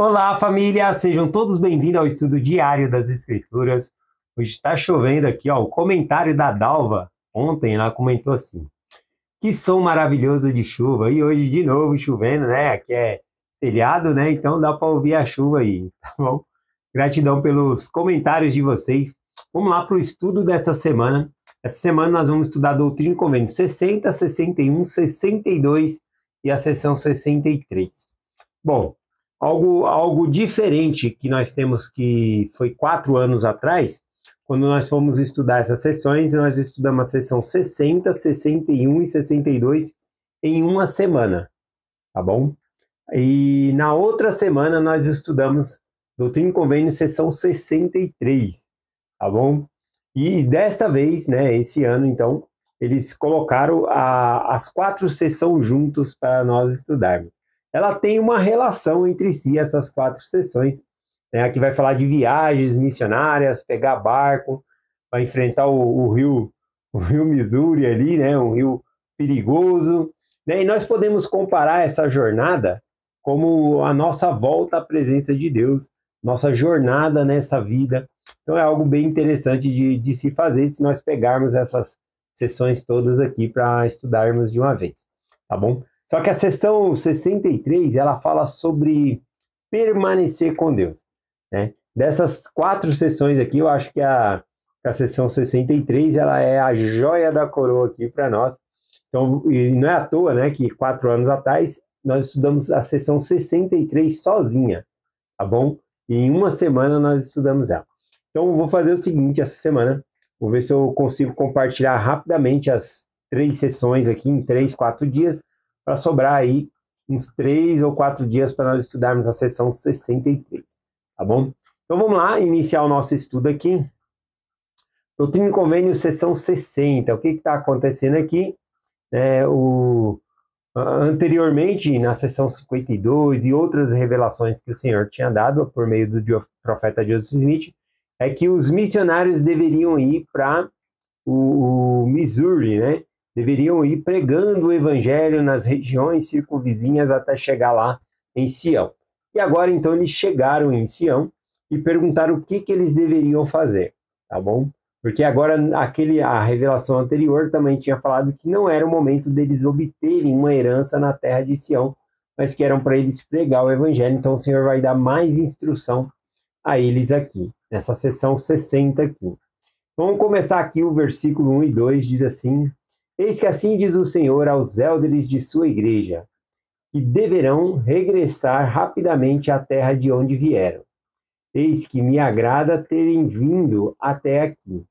Olá, família! Sejam todos bem-vindos ao estudo diário das Escrituras. Hoje está chovendo aqui, ó. O comentário da Dalva, ontem ela comentou assim: que som maravilhoso de chuva! E hoje de novo chovendo, né? Aqui é telhado, né? Então dá para ouvir a chuva aí, tá bom? Gratidão pelos comentários de vocês. Vamos lá para o estudo dessa semana. Essa semana nós vamos estudar a Doutrina e Convênios 60, 61, 62 e a seção 63. Bom, algo diferente que nós temos, que foi 4 anos atrás, quando nós fomos estudar essas sessões, nós estudamos a sessão 60, 61 e 62 em uma semana, tá bom? E na outra semana nós estudamos Doutrina e Convênios, sessão 63, tá bom? E desta vez, né, esse ano, então, eles colocaram as 4 sessões juntos para nós estudarmos. Ela tem uma relação entre si, essas 4 sessões, né? Aqui vai falar de viagens missionárias, pegar barco, vai enfrentar o rio Missouri ali, né? Um rio perigoso, né? E nós podemos comparar essa jornada como a nossa volta à presença de Deus, nossa jornada nessa vida. Então é algo bem interessante de se fazer se nós pegarmos essas sessões todas aqui para estudarmos de uma vez, tá bom? Só que a sessão 63, ela fala sobre permanecer com Deus, né? Dessas 4 sessões aqui, eu acho que a sessão 63, ela é a joia da coroa aqui para nós. Então, e não é à toa, né, que 4 anos atrás, nós estudamos a sessão 63 sozinha, tá bom? E em uma semana nós estudamos ela. Então, eu vou fazer o seguinte essa semana, vou ver se eu consigo compartilhar rapidamente as 3 sessões aqui em 3, 4 dias, para sobrar aí uns 3 ou 4 dias para nós estudarmos a sessão 63, tá bom? Então vamos lá, iniciar o nosso estudo aqui. Doutrina e Convênios, sessão 60. O que está acontecendo aqui? Anteriormente, na sessão 52 e outras revelações que o Senhor tinha dado por meio do profeta Joseph Smith, é que os missionários deveriam ir para o Missouri, né? Deveriam ir pregando o evangelho nas regiões circunvizinhas até chegar lá em Sião. E agora, então, eles chegaram em Sião e perguntaram o que eles deveriam fazer, tá bom? Porque agora, a revelação anterior também tinha falado que não era o momento deles obterem uma herança na terra de Sião, mas que eram para eles pregar o evangelho. Então, o Senhor vai dar mais instrução a eles aqui, nessa sessão 60 aqui. Vamos começar aqui o versículo 1 e 2, diz assim: eis que assim diz o Senhor aos élderes de sua igreja, que deverão regressar rapidamente à terra de onde vieram. Eis que me agrada terem vindo até aqui.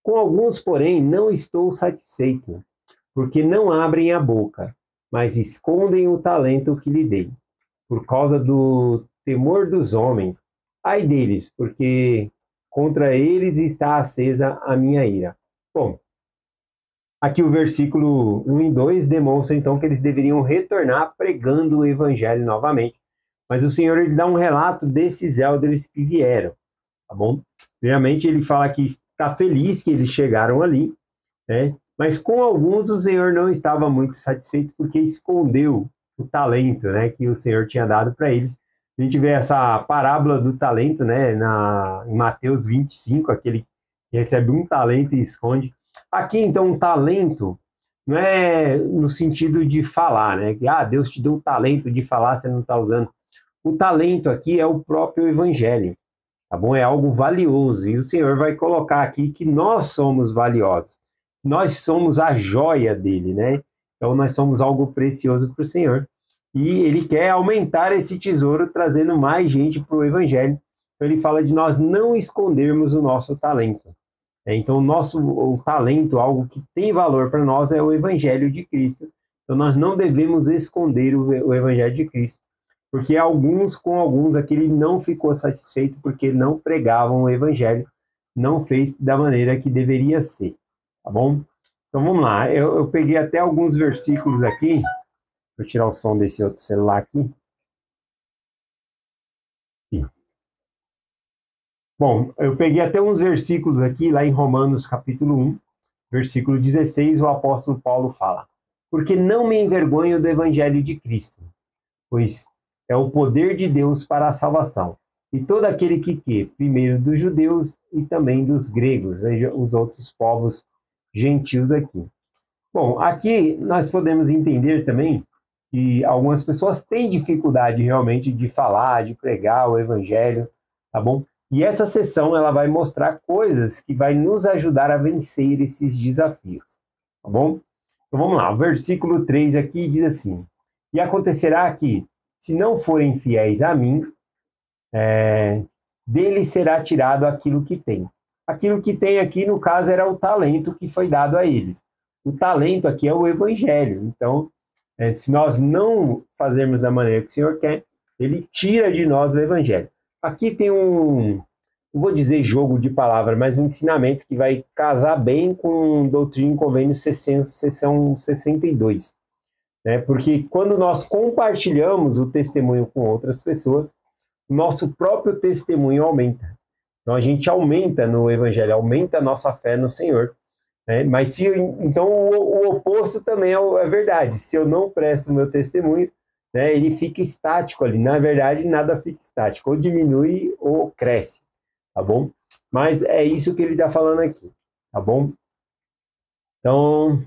Com alguns, porém, não estou satisfeito, porque não abrem a boca, mas escondem o talento que lhe dei, por causa do temor dos homens. Ai deles, porque contra eles está acesa a minha ira. Bom, aqui o versículo 1 e 2 demonstra então que eles deveriam retornar pregando o evangelho novamente. Mas o Senhor, ele dá um relato desses élderes que vieram, tá bom? Primeiramente ele fala que está feliz que eles chegaram ali, né? Mas com alguns o Senhor não estava muito satisfeito porque escondeu o talento, né, que o Senhor tinha dado para eles. A gente vê essa parábola do talento, né, em Mateus 25, aquele que recebe um talento e esconde. Aqui, então, um talento não é no sentido de falar, né? Que Deus te deu o talento de falar, você não está usando. O talento aqui é o próprio evangelho, tá bom? É algo valioso. E o Senhor vai colocar aqui que nós somos valiosos. Nós somos a joia dele, né? Então, nós somos algo precioso para o Senhor. E ele quer aumentar esse tesouro, trazendo mais gente para o evangelho. Então, ele fala de nós não escondermos o nosso talento. Então, o talento, algo que tem valor para nós, é o Evangelho de Cristo. Então, nós não devemos esconder o Evangelho de Cristo, porque com alguns, aquele não ficou satisfeito porque não pregavam o Evangelho, não fez da maneira que deveria ser, tá bom? Então, vamos lá. Eu peguei até alguns versículos aqui, vou tirar o som desse outro celular aqui. Bom, eu peguei até uns versículos aqui, lá em Romanos capítulo 1, versículo 16, o apóstolo Paulo fala: porque não me envergonho do evangelho de Cristo, pois é o poder de Deus para a salvação. E todo aquele que quer, primeiro dos judeus e também dos gregos, os outros povos gentios aqui. Bom, aqui nós podemos entender também que algumas pessoas têm dificuldade realmente de falar, de pregar o evangelho, tá bom? E essa sessão ela vai mostrar coisas que vai nos ajudar a vencer esses desafios, tá bom? Então vamos lá, o versículo 3 aqui diz assim: e acontecerá que, se não forem fiéis a mim, dele será tirado aquilo que tem. Aquilo que tem aqui, no caso, era o talento que foi dado a eles. O talento aqui é o evangelho. Então, se nós não fazermos da maneira que o Senhor quer, ele tira de nós o evangelho. Aqui tem não vou dizer jogo de palavras, mas um ensinamento que vai casar bem com Doutrina e Convênio seção 62. Né? Porque quando nós compartilhamos o testemunho com outras pessoas, nosso próprio testemunho aumenta. Então a gente aumenta no evangelho, aumenta a nossa fé no Senhor. Né? Mas então o oposto também é verdade. Se eu não presto o meu testemunho, né, ele fica estático ali. Na verdade, nada fica estático. Ou diminui ou cresce. Tá bom? Mas é isso que ele está falando aqui. Tá bom? Então,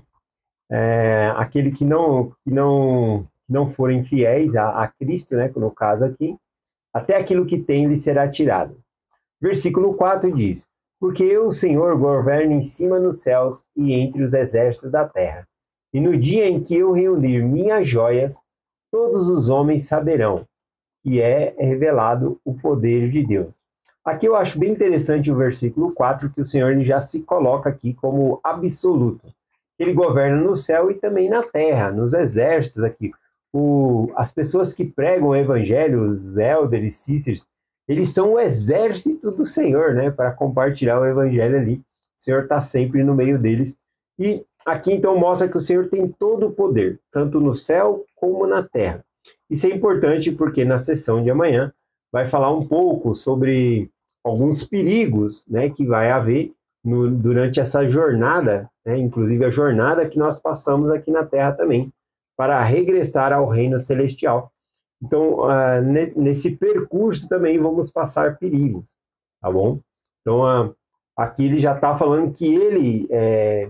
aquele que não forem fiéis a Cristo, né, no caso aqui, até aquilo que tem lhe será tirado. Versículo 4 diz: porque eu, o Senhor, governo em cima nos céus e entre os exércitos da terra. E no dia em que eu reunir minhas joias, todos os homens saberão que é revelado o poder de Deus. Aqui eu acho bem interessante o versículo 4, que o Senhor já se coloca aqui como absoluto. Ele governa no céu e também na terra, nos exércitos aqui. As pessoas que pregam o evangelho, os elders, cíceres, eles são o exército do Senhor, né? Para compartilhar o evangelho ali. O Senhor está sempre no meio deles. E aqui então mostra que o Senhor tem todo o poder, tanto no céu como na terra. Isso é importante porque na sessão de amanhã vai falar um pouco sobre alguns perigos, né, que vai haver durante essa jornada, né, inclusive a jornada que nós passamos aqui na Terra também, para regressar ao reino celestial. Então, nesse percurso também vamos passar perigos, tá bom? Então, aqui ele já está falando que ele é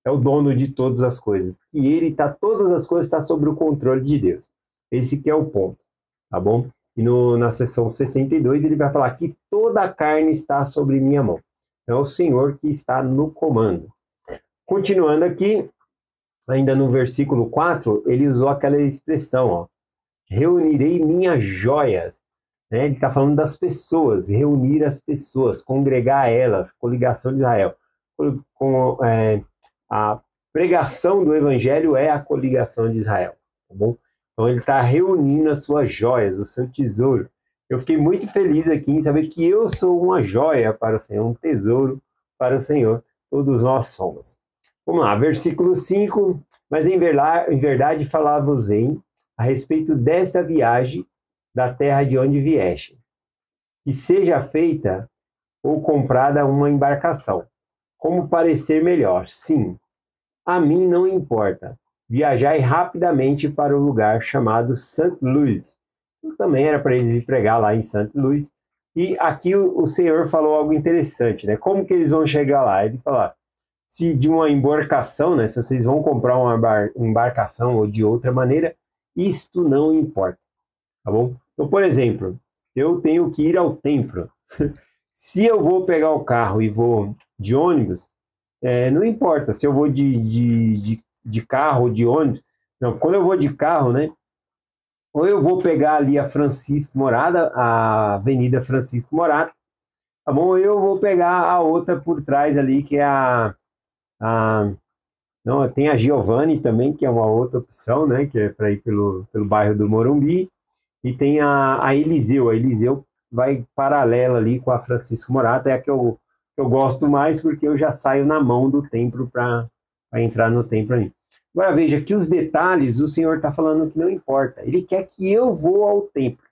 o dono de todas as coisas, que ele todas as coisas estão sob o controle de Deus. Esse que é o ponto, tá bom? E na seção 62 ele vai falar que toda a carne está sobre minha mão. Então é o Senhor que está no comando. Continuando aqui, ainda no versículo 4, ele usou aquela expressão, ó, reunirei minhas joias. Né? Ele está falando das pessoas, reunir as pessoas, congregar elas, coligação de Israel. A pregação do evangelho é a coligação de Israel, tá bom? Então ele está reunindo as suas joias, o seu tesouro. Eu fiquei muito feliz aqui em saber que eu sou uma joia para o Senhor, um tesouro para o Senhor. Todos nós somos. Vamos lá, versículo 5. Mas em verdade falava-vos-ei a respeito desta viagem da terra de onde vieste, que seja feita ou comprada uma embarcação, como parecer melhor. Sim, a mim não importa. Viajai rapidamente para o lugar chamado St. Louis. Também era para eles ir pregar lá em St. Louis. E aqui o Senhor falou algo interessante, né? Como que eles vão chegar lá? Ele falou, se de uma embarcação, né? Se vocês vão comprar uma embarcação ou de outra maneira, isto não importa, tá bom? Então, por exemplo, eu tenho que ir ao templo. Se eu vou pegar o carro e vou de ônibus, não importa se eu vou de carro ou de ônibus. Não, quando eu vou de carro, né? Ou eu vou pegar ali a Francisco Morada, a Avenida Francisco Morada, tá bom? Ou eu vou pegar a outra por trás ali, que é não, tem a Giovanni também, que é uma outra opção, né? Que é para ir pelo bairro do Morumbi. E tem a Eliseu. A Eliseu vai paralela ali com a Francisco Morada, é a que eu gosto mais, porque eu já saio na mão do templo para entrar no templo ali. Agora veja que os detalhes o Senhor está falando que não importa. Ele quer que eu vou ao templo.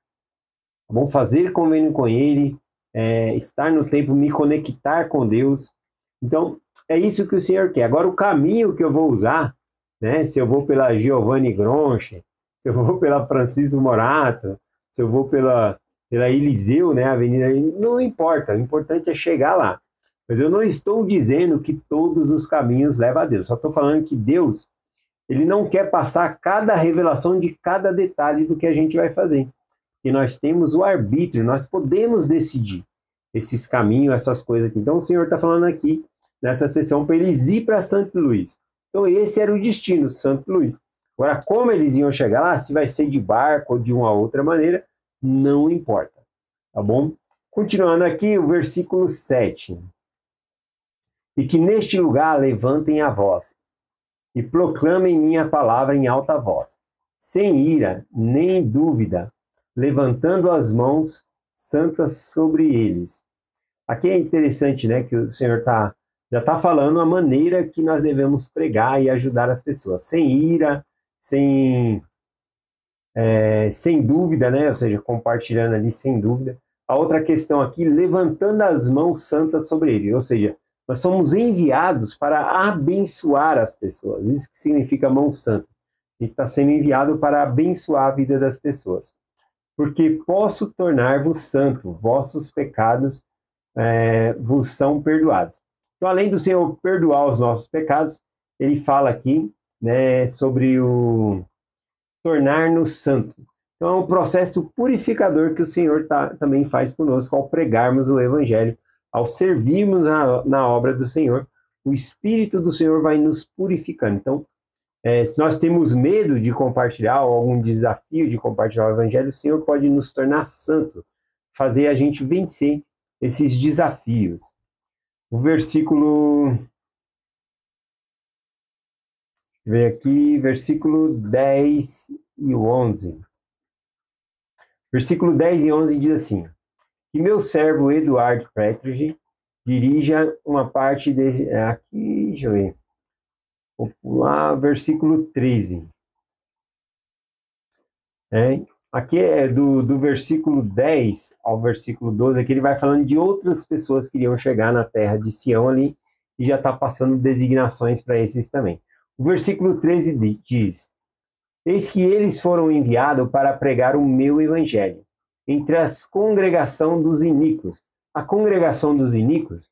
Vamos fazer convênio com Ele, estar no templo, me conectar com Deus. Então, é isso que o Senhor quer. Agora, o caminho que eu vou usar, né, se eu vou pela Giovanni Gronchi, se eu vou pela Francisco Morato, se eu vou pela Eliseu, né, avenida, não importa, o importante é chegar lá. Mas eu não estou dizendo que todos os caminhos levam a Deus, só estou falando que Deus, ele não quer passar cada revelação de cada detalhe do que a gente vai fazer. E nós temos o arbítrio, nós podemos decidir esses caminhos, essas coisas aqui. Então o Senhor está falando aqui, nessa sessão, para eles ir para Santo Luís. Então esse era o destino, Santo Luís. Agora, como eles iam chegar lá, se vai ser de barco ou de uma outra maneira, não importa, tá bom? Continuando aqui, o versículo 7. E que neste lugar levantem a voz, e proclamem minha palavra em alta voz, sem ira, nem dúvida, levantando as mãos santas sobre eles. Aqui é interessante, né, que o Senhor já está falando a maneira que nós devemos pregar e ajudar as pessoas, sem ira, sem dúvida, né, ou seja, compartilhando ali sem dúvida. A outra questão aqui, levantando as mãos santas sobre ele, ou seja, nós somos enviados para abençoar as pessoas. Isso que significa mão santa. A gente está sendo enviado para abençoar a vida das pessoas. Porque posso tornar-vos santo, vossos pecados vos são perdoados. Então, além do Senhor perdoar os nossos pecados, ele fala aqui, né, sobre o tornar-nos santo. Então, é um processo purificador que o Senhor também faz conosco ao pregarmos o Evangelho. Ao servirmos na obra do Senhor, o Espírito do Senhor vai nos purificando. Então, se nós temos medo de compartilhar, ou algum desafio de compartilhar o Evangelho, o Senhor pode nos tornar santo, fazer a gente vencer esses desafios. O versículo... Vem aqui, versículo 10 e 11. Versículo 10 e 11 diz assim: que meu servo Eduardo Petrucci dirija uma parte desse... Aqui, deixa eu ver. Vou pular, versículo 13. Aqui é do versículo 10 ao versículo 12, aqui ele vai falando de outras pessoas que iriam chegar na terra de Sião ali, e já está passando designações para esses também. O versículo 13 diz: eis que eles foram enviados para pregar o meu evangelho entre as congregação dos iníquos. A congregação dos iníquos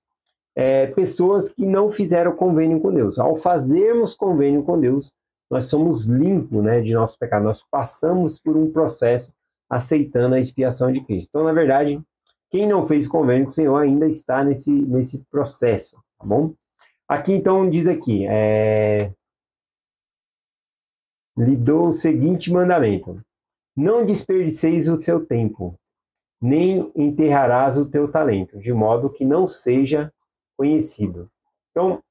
é pessoas que não fizeram convênio com Deus. Ao fazermos convênio com Deus, nós somos limpos, né, de nosso pecado. Nós passamos por um processo aceitando a expiação de Cristo. Então, na verdade, quem não fez convênio com o Senhor ainda está nesse processo, tá bom? Aqui, então, diz aqui, lhe dou o seguinte mandamento: não desperdiceis o seu tempo, nem enterrarás o teu talento, de modo que não seja conhecido. Então,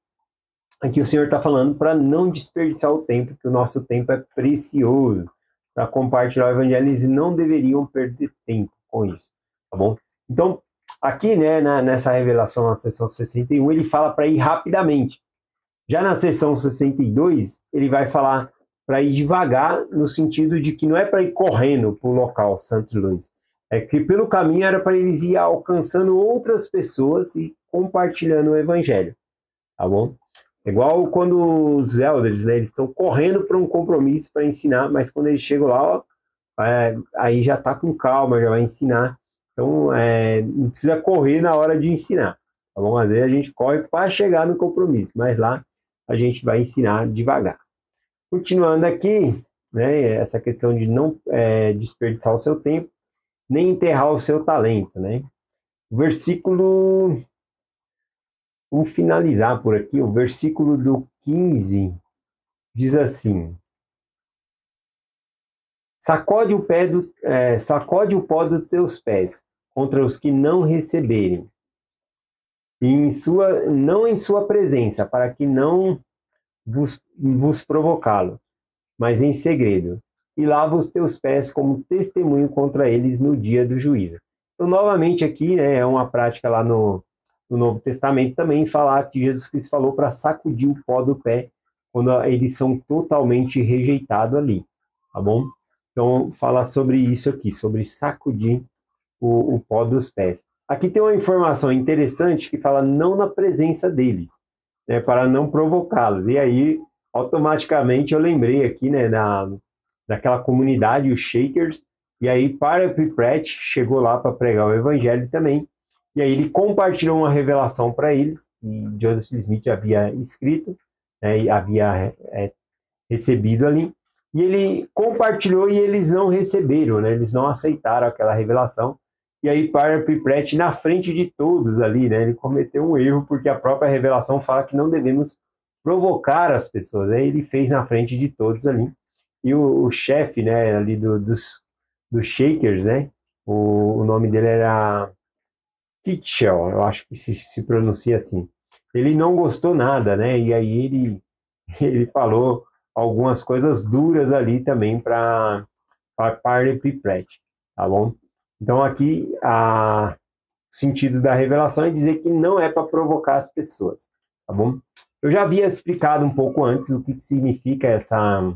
aqui o Senhor está falando para não desperdiçar o tempo, que o nosso tempo é precioso para compartilhar o evangelho, e não deveriam perder tempo com isso, tá bom? Então, aqui, né, nessa revelação, na sessão 61, ele fala para ir rapidamente. Já na sessão 62, ele vai falar para ir devagar, no sentido de que não é para ir correndo para o local, Santo Luís. É que pelo caminho era para eles ir alcançando outras pessoas e compartilhando o evangelho, tá bom? Igual quando os elders, né, eles estão correndo para um compromisso para ensinar, mas quando eles chegam lá, ó, aí já está com calma, já vai ensinar. Então, não precisa correr na hora de ensinar, tá bom? Às vezes a gente corre para chegar no compromisso, mas lá a gente vai ensinar devagar. Continuando aqui, né, essa questão de não desperdiçar o seu tempo, nem enterrar o seu talento, né? O versículo... Vamos finalizar por aqui. O versículo do 15 diz assim: sacode o pó dos teus pés contra os que não receberem, não em sua presença, para que não vos provocá-lo, mas em segredo, e lava os teus pés como testemunho contra eles no dia do juízo. Então, novamente aqui, né, é uma prática lá no Novo Testamento também falar que Jesus Cristo falou para sacudir o pó do pé quando eles são totalmente rejeitados ali, tá bom? Então, fala sobre isso aqui, sobre sacudir o pó dos pés. Aqui tem uma informação interessante que fala não na presença deles, né, para não provocá-los. E aí, automaticamente, eu lembrei aqui, né, daquela comunidade, os Shakers, E aí Parley Pratt chegou lá para pregar o evangelho também. E aí ele compartilhou uma revelação para eles, que Joseph Smith havia escrito, né, e havia recebido ali. E ele compartilhou e eles não receberam, né? Eles não aceitaram aquela revelação. E aí Parley Pratt, na frente de todos ali, né? Ele cometeu um erro, porque a própria revelação fala que não devemos provocar as pessoas. Aí ele fez na frente de todos ali. E o chefe, né, ali dos Shakers, né? O nome dele era Kitchell, eu acho que se pronuncia assim. Ele não gostou nada, né? E aí ele falou algumas coisas duras ali também para Parley Pratt, tá bom? Então aqui o sentido da revelação é dizer que não é para provocar as pessoas, tá bom? Eu já havia explicado um pouco antes o que significa essa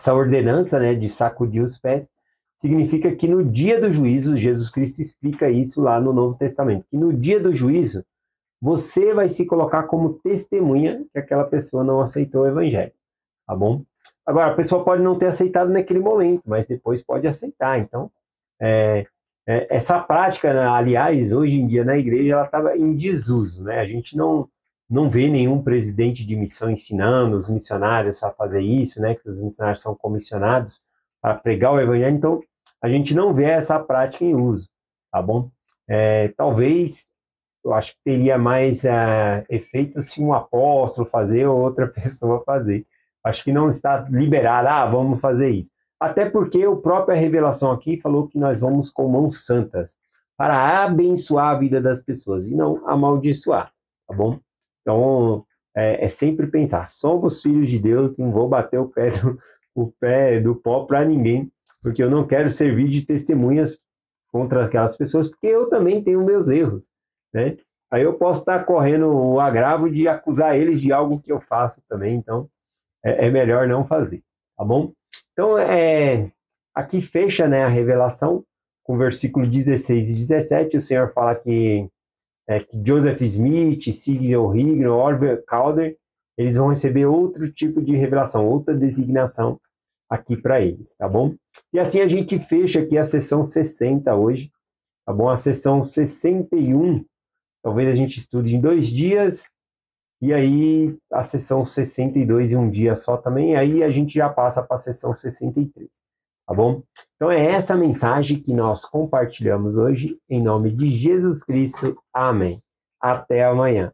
ordenança, né, de sacudir os pés. Significa que no dia do juízo, Jesus Cristo explica isso lá no Novo Testamento, que no dia do juízo, você vai se colocar como testemunha que aquela pessoa não aceitou o evangelho, tá bom? Agora, a pessoa pode não ter aceitado naquele momento, mas depois pode aceitar. Então, essa prática, né, aliás, hoje em dia na igreja, ela estava em desuso, né? A gente não vê nenhum presidente de missão ensinando os missionários a fazer isso, né? Que os missionários são comissionados para pregar o evangelho. Então, a gente não vê essa prática em uso, tá bom? Talvez, eu acho que teria mais efeito se um apóstolo fazer ou outra pessoa fazer. Acho que não está liberado, vamos fazer isso. Até porque a própria revelação aqui falou que nós vamos com mãos santas para abençoar a vida das pessoas e não amaldiçoar, tá bom? Então, sempre pensar, somos filhos de Deus, não vou bater o pé do pó para ninguém, porque eu não quero servir de testemunhas contra aquelas pessoas, porque eu também tenho meus erros, né? Aí eu posso estar correndo o agravo de acusar eles de algo que eu faço também, então é melhor não fazer, tá bom? Então, aqui fecha, né, a revelação com o versículo 16 e 17, o Senhor fala que Joseph Smith, Signal Higno, Orville Calder, eles vão receber outro tipo de revelação, outra designação aqui para eles, tá bom? E assim a gente fecha aqui a sessão 60 hoje, tá bom? A sessão 61, talvez a gente estude em 2 dias, e aí a sessão 62 em um dia só também, e aí a gente já passa para a sessão 63, tá bom? Então é essa mensagem que nós compartilhamos hoje, em nome de Jesus Cristo. Amém. Até amanhã.